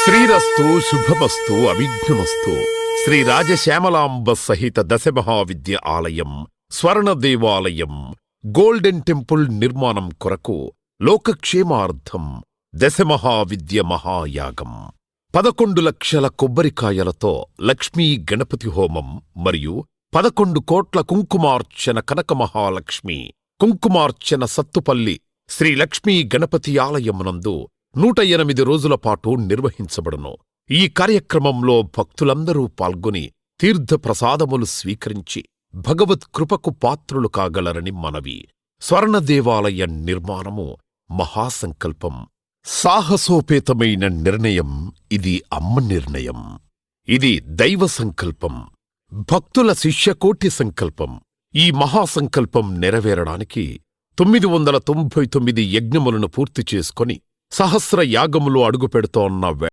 శ్రీరస్తు శుభమస్తు అవిఘ్నమస్తు. శ్రీ రాజశ్యామలాంబ సహిత దశమహావిద్య ఆలయం, స్వర్ణ దేవాలయం, గోల్డెన్ టెంపుల్ నిర్మాణం కొరకు లోకక్షేమార్థం దశమహావిద్య మహాయాగం. 11 లక్షల కొబ్బరికాయలతో లక్ష్మీ గణపతి హోమం మరియు 11 కోట్ల కుంకుమార్చన కనక మహాలక్ష్మి కుంకుమార్చన సత్తుపల్లి శ్రీ లక్ష్మీ గణపతి ఆలయమునందు 108 రోజుల పాటు నిర్వహించబడును. ఈ కార్యక్రమంలో భక్తులందరూ పాల్గొని తీర్థప్రసాదములు స్వీకరించి భగవత్ కృపకు పాత్రులు కాగలరని మనవి. స్వర్ణ దేవాలయ నిర్మాణము మహాసంకల్పం, సాహసోపేతమైన నిర్ణయం. ఇది అమ్మ నిర్ణయం. ఇది దైవ సంకల్పం, భక్తుల శిష్యకోటి సంకల్పం. ఈ మహాసంకల్పం నెరవేరడానికి 999 యజ్ఞములను పూర్తి చేసుకొని సహస్ర యాగములో అడుగుపెడుతోన్న